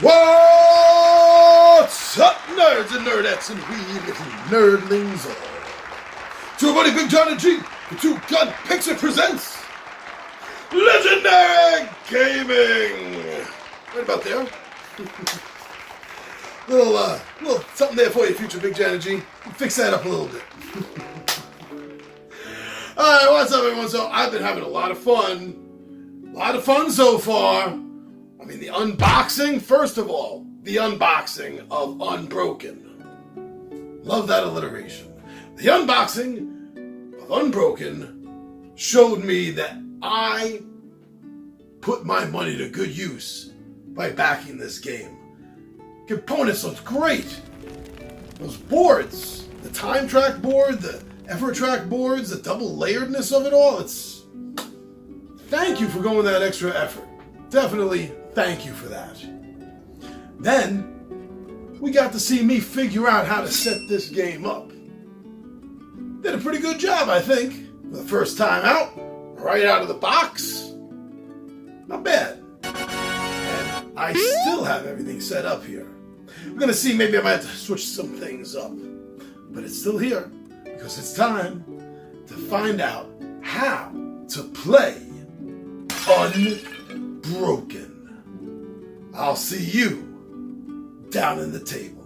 What's up, nerds and nerdettes and we little nerdlings all? To our buddy Big John and G, the Two Gun Picture presents Legendary Gaming! Right about there. little something there for you, future Big John and G. Fix that up a little bit. Alright, what's up everyone? So I've been having a lot of fun. A lot of fun so far. I mean, the unboxing, first of all, the unboxing of Unbroken. Love that alliteration. The unboxing of Unbroken showed me that I put my money to good use by backing this game. Components looked great. Those boards, the time track board, the effort track boards, the double layeredness of it all, it's... Thank you for going that extra effort. Definitely thank you for that. Then, we got to see me figure out how to set this game up. Did a pretty good job, I think. For the first time out, right out of the box. Not bad. And I still have everything set up here. We're gonna see, maybe I might have to switch some things up. But it's still here, because it's time to find out how to play Unbroken. I'll see you down in the table.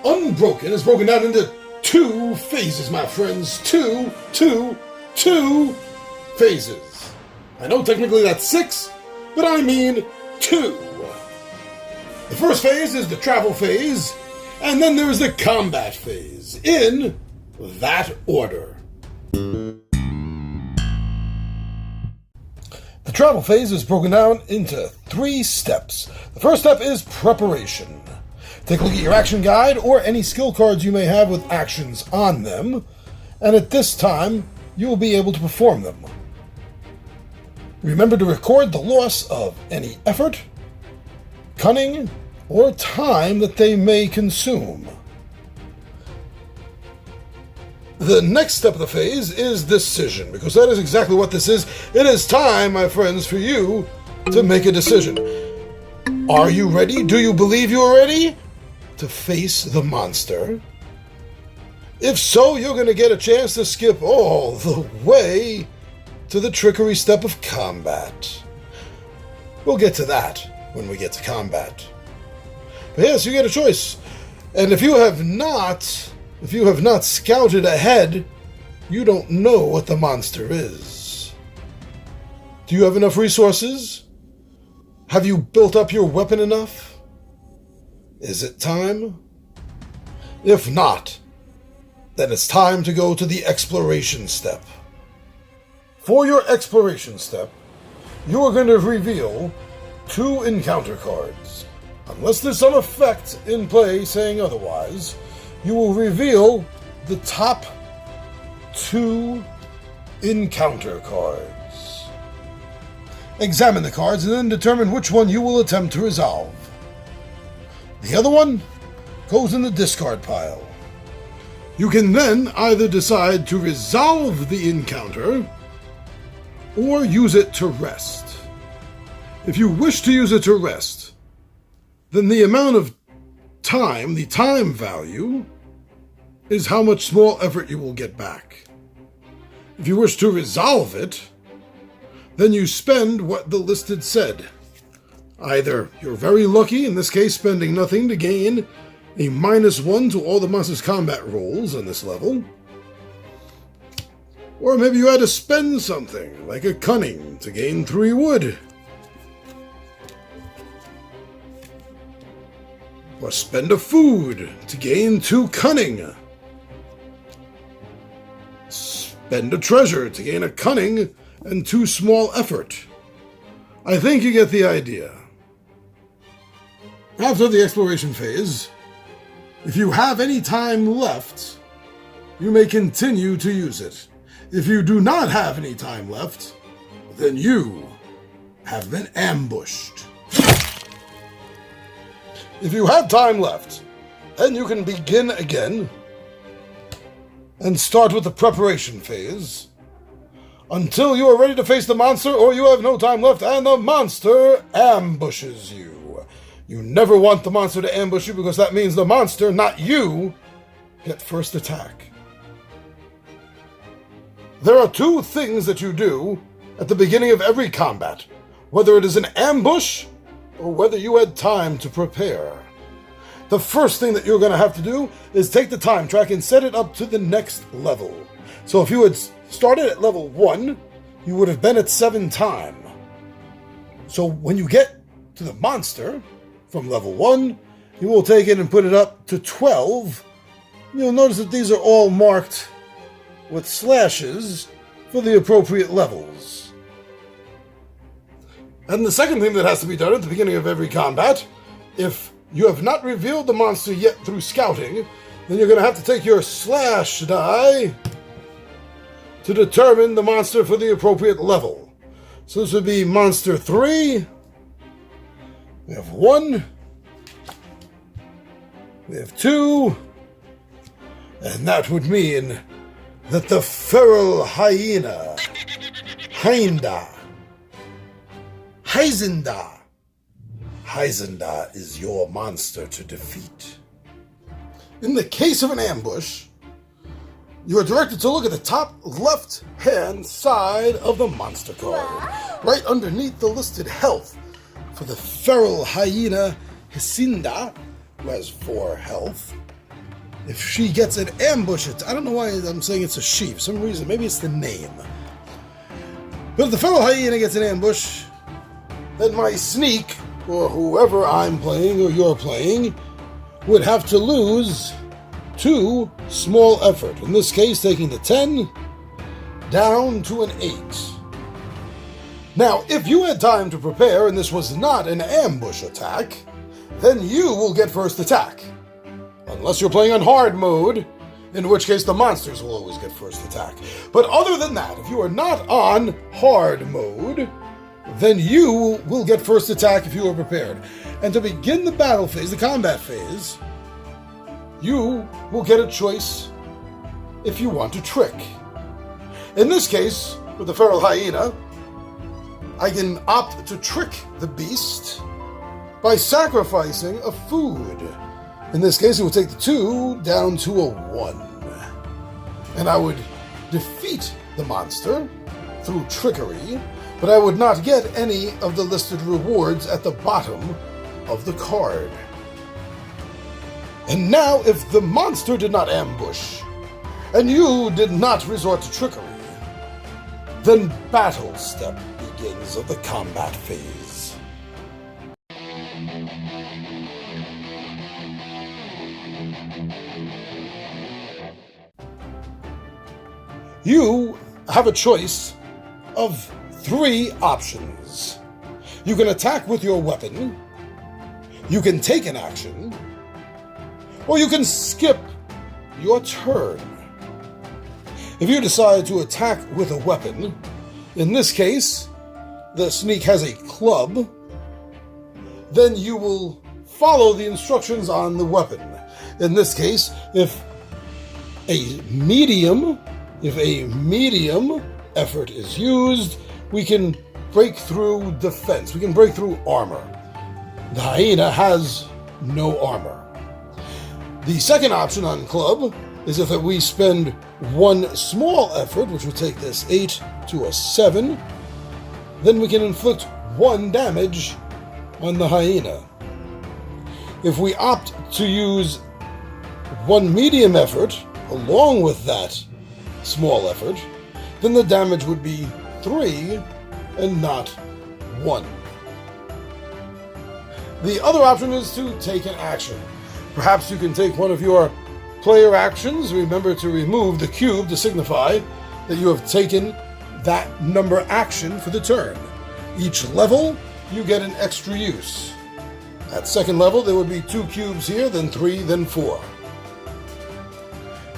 Unbroken is broken down into two phases, my friends. Two phases. I know technically that's 6, but I mean 2. The first phase is the travel phase, and then there's the combat phase, in that order. The travel phase is broken down into 3 steps. The first step is preparation. Take a look at your action guide or any skill cards you may have with actions on them, and at this time, you will be able to perform them. Remember to record the loss of any effort, cunning, or time that they may consume. The next step of the phase is decision, because that is exactly what this is. It is time, my friends, for you to make a decision. Are you ready? Do you believe you are ready to face the monster? If so, you're going to get a chance to skip all the way to the trickery step of combat. We'll get to that when we get to combat. But yes, you get a choice. And if you have not scouted ahead, you don't know what the monster is. Do you have enough resources? Have you built up your weapon enough? Is it time? If not, then it's time to go to the exploration step. For your exploration step, you are going to reveal 2 encounter cards. Unless there's some effect in play saying otherwise, you will reveal the top 2 encounter cards. Examine the cards and then determine which one you will attempt to resolve. The other one goes in the discard pile. You can then either decide to resolve the encounter or use it to rest. If you wish to use it to rest, then the amount of time, the time value, is how much small effort you will get back. If you wish to resolve it, then you spend what the listed said. Either you're very lucky, in this case spending nothing to gain a -1 to all the monster's combat rolls on this level, or maybe you had to spend something, like a cunning, to gain 3 wood. Or spend a food to gain 2 cunning. Spend a treasure to gain a cunning and 2 small effort. I think you get the idea. After the exploration phase, if you have any time left, you may continue to use it. If you do not have any time left, then you have been ambushed. If you have time left, then you can begin again and start with the preparation phase until you are ready to face the monster or you have no time left and the monster ambushes you. You never want the monster to ambush you because that means the monster, not you, get first attack. There are two things that you do at the beginning of every combat, whether it is an ambush or whether you had time to prepare. The first thing that you're going to have to do is take the time track and set it up to the next level. So if you had started at level 1, you would have been at 7 time. So when you get to the monster from level 1, you will take it and put it up to 12. You'll notice that these are all marked with slashes for the appropriate levels. And the second thing that has to be done at the beginning of every combat, if you have not revealed the monster yet through scouting, then you're going to have to take your slash die to determine the monster for the appropriate level. So this would be monster 3. We have 1. We have 2. And that would mean that the feral hyena, Heizenda is your monster to defeat. In the case of an ambush, you are directed to look at the top left-hand side of the monster card. Right underneath the listed health for the feral hyena Heizenda, who has 4 health. If she gets an ambush, I don't know why I'm saying it's a she. For some reason, maybe it's the name. But if the feral hyena gets an ambush, then my sneak, or whoever I'm playing or you're playing, would have to lose 2 small effort. In this case, taking the 10 down to an 8. Now, if you had time to prepare and this was not an ambush attack, then you will get first attack. Unless you're playing on hard mode, in which case the monsters will always get first attack. But other than that, if you are not on hard mode, then you will get first attack if you are prepared. And to begin the battle phase, the combat phase, you will get a choice if you want to trick. In this case, with the feral hyena, I can opt to trick the beast by sacrificing a food. In this case, it would take the 2 down to a 1. And I would defeat the monster through trickery, but I would not get any of the listed rewards at the bottom of the card. And now, if the monster did not ambush, and you did not resort to trickery, then battle step begins of the combat phase. You have a choice of 3 options. You can attack with your weapon, you can take an action, or you can skip your turn. If you decide to attack with a weapon, in this case, the sneak has a club, then you will follow the instructions on the weapon. In this case, if a medium effort is used, we can break through defense. We can break through armor. The hyena has no armor. The second option on club is if we spend 1 small effort, which will take this 8 to a 7, then we can inflict 1 damage on the hyena. If we opt to use 1 medium effort along with that small effort, then the damage would be 3 and not 1. The other option is to take an action. Perhaps you can take one of your player actions. Remember to remove the cube to signify that you have taken that number action for the turn. Each level, you get an extra use. At second level, there would be 2 cubes here, then 3, then 4.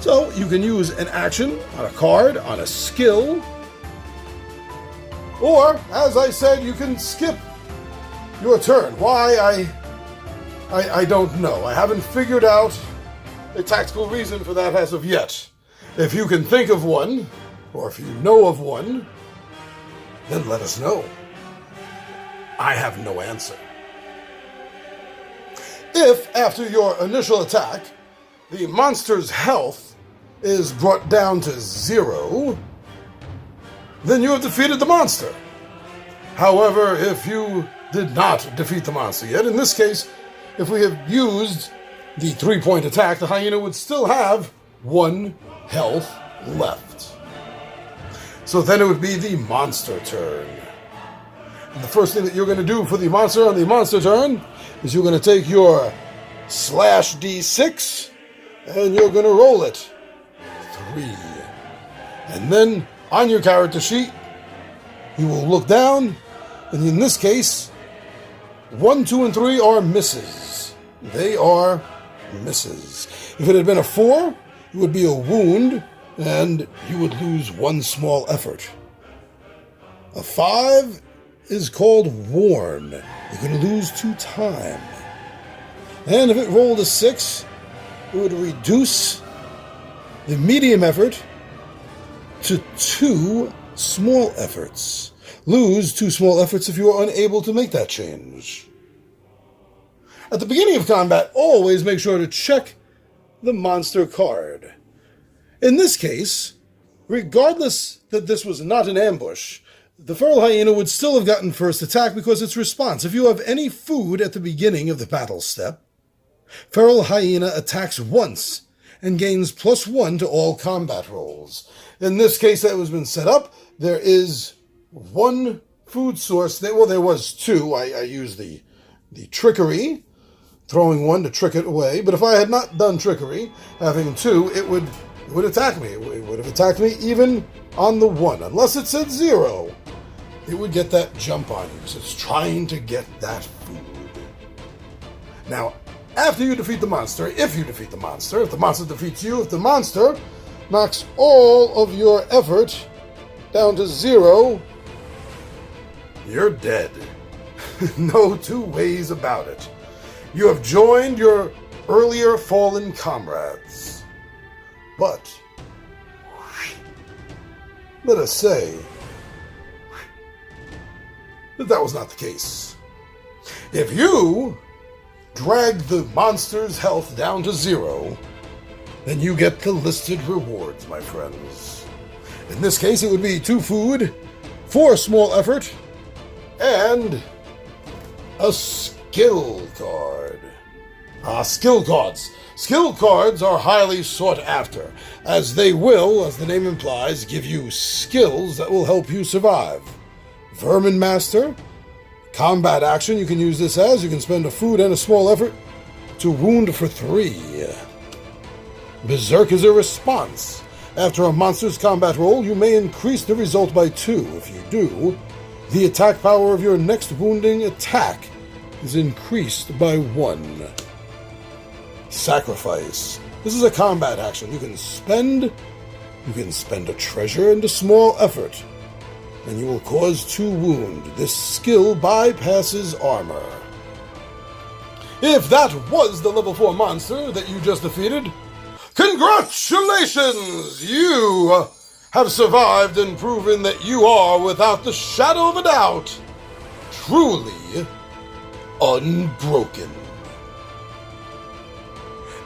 So you can use an action on a card, on a skill, or, as I said, you can skip your turn. Why I don't know. I haven't figured out a tactical reason for that as of yet. If you can think of one, or if you know of one, then let us know. I have no answer. If, after your initial attack, the monster's health is brought down to 0, then you have defeated the monster. However, if you did not defeat the monster yet, in this case, if we have used the 3-point attack, the hyena would still have 1 health left. So then it would be the monster turn. And the first thing that you're going to do for the monster on the monster turn is you're going to take your slash d6 and you're going to roll it. 3. And then on your character sheet, you will look down, and in this case, 1, 2, and 3 are misses. They are misses. If it had been a 4, it would be a wound, and you would lose 1 small effort. A 5 is called worn. You're going to lose 2 time. And if it rolled a 6, it would reduce the medium effort to 2 small efforts. Lose 2 small efforts if you are unable to make that change. At the beginning of combat, always make sure to check the monster card. In this case, regardless that this was not an ambush, the feral hyena would still have gotten first attack because it's response. If you have any food at the beginning of the battle step, feral hyena attacks once and gains +1 to all combat rolls. In this case that has been set up, there is 1 food source. There was 2. I used the trickery, throwing 1 to trick it away. But if I had not done trickery, having 2, it would attack me. It would have attacked me even on the 1. Unless it said 0, it would get that jump on you. So it's trying to get that food. Now, after you defeat the monster, if you defeat the monster, if the monster defeats you, if the monster knocks all of your effort down to 0, you're dead. No 2 ways about it. You have joined your earlier fallen comrades. But, let us say that was not the case. If you drag the monster's health down to 0, then you get the listed rewards, my friends. In this case, it would be 2 food, 4 small effort, and a skill card. Skill cards. Skill cards are highly sought after, as they will, as the name implies, give you skills that will help you survive. Vermin Master, combat action, you can use this as. You can spend a food and a small effort to wound for 3. Berserk is a response. After a monster's combat roll, you may increase the result by 2. If you do, the attack power of your next wounding attack is increased by 1. Sacrifice. This is a combat action. You can spend a treasure and a small effort, and you will cause 2 wound. This skill bypasses armor. If that was the level 4 monster that you just defeated, congratulations! You have survived and proven that you are, without the shadow of a doubt, truly unbroken.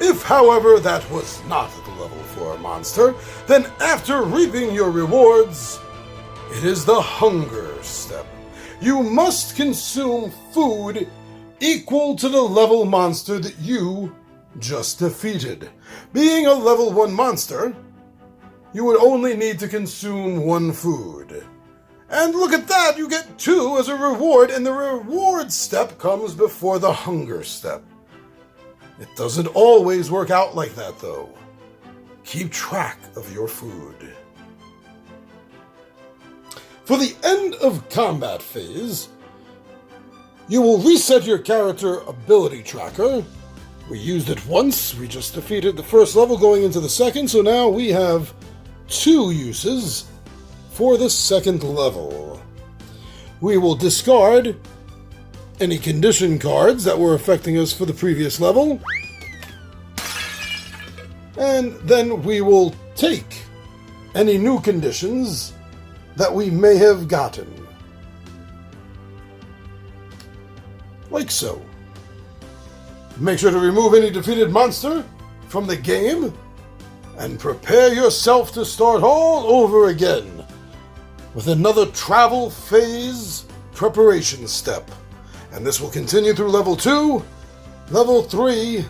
If, however, that was not the level 4 monster, then after reaping your rewards, it is the hunger step. You must consume food equal to the level monster that you just defeated. Being a level 1 monster, you would only need to consume 1 food. And look at that, you get 2 as a reward, and the reward step comes before the hunger step. It doesn't always work out like that, though. Keep track of your food. For the end of combat phase, you will reset your character ability tracker. We used it once. We just defeated the first level going into the second, so now we have 2 uses for the second level. We will discard any condition cards that were affecting us for the previous level. And then we will take any new conditions that we may have gotten. Like so. Make sure to remove any defeated monster from the game and prepare yourself to start all over again with another travel phase preparation step. And this will continue through level 2, level 3,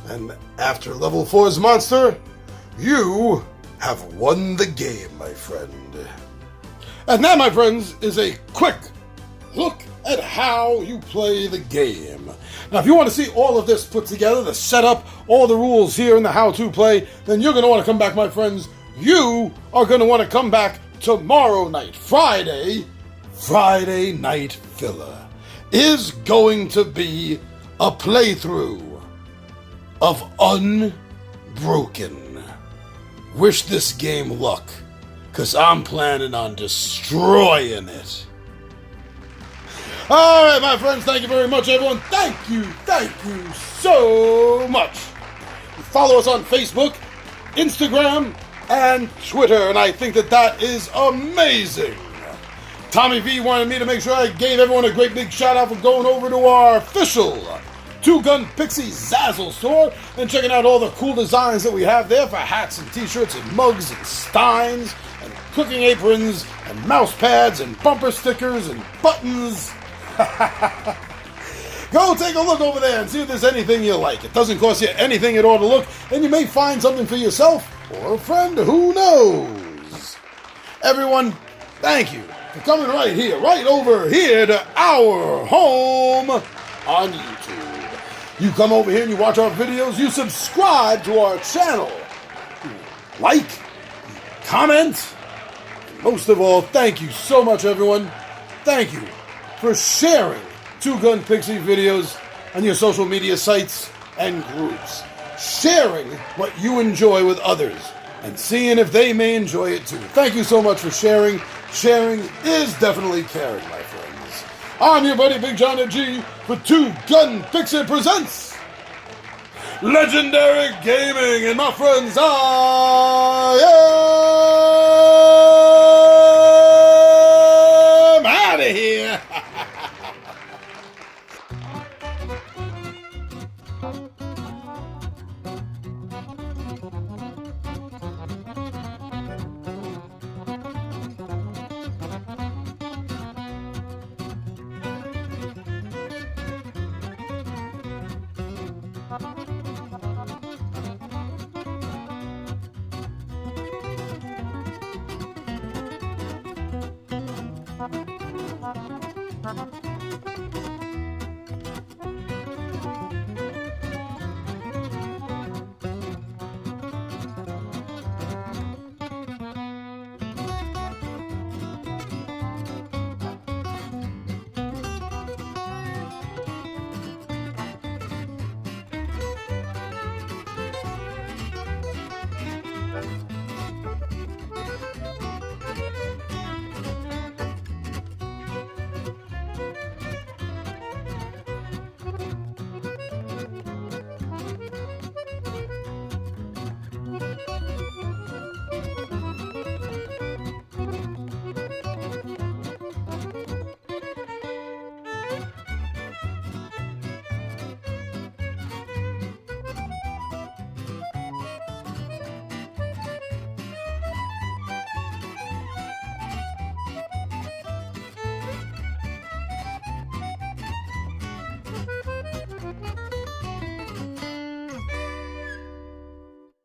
and after level 4's monster, you have won the game, my friend. And that, my friends, is a quick look at how you play the game. Now, if you want to see all of this put together, the setup, all the rules here in the how-to play, then you're going to want to come back, my friends. You are going to want to come back tomorrow night, Friday Night Filler, is going to be a playthrough of Unbroken. Wish this game luck, because I'm planning on destroying it. All right, my friends, thank you very much, everyone. Thank you so much. Follow us on Facebook, Instagram, and Twitter, and I think that is amazing. Tommy V wanted me to make sure I gave everyone a great big shout out for going over to our official Two Gun Pixie Zazzle store and checking out all the cool designs that we have there for hats and t-shirts and mugs and steins and cooking aprons and mouse pads and bumper stickers and buttons. Go take a look over there and see if there's anything you like. It doesn't cost you anything at all to look, and you may find something for yourself or a friend, who knows. Everyone, thank you for coming right over here to our home on YouTube. You come over here and you watch our videos, you subscribe to our channel, you like, you comment, and most of all, thank you so much, everyone. Thank you for sharing Two Gun Pixie videos on your social media sites and groups. Sharing what you enjoy with others and seeing if they may enjoy it too. Thank you so much for sharing. Sharing is definitely caring, my friends. I'm your buddy Big John G for Two Gun Pixie presents Legendary Gaming, and my friends, I am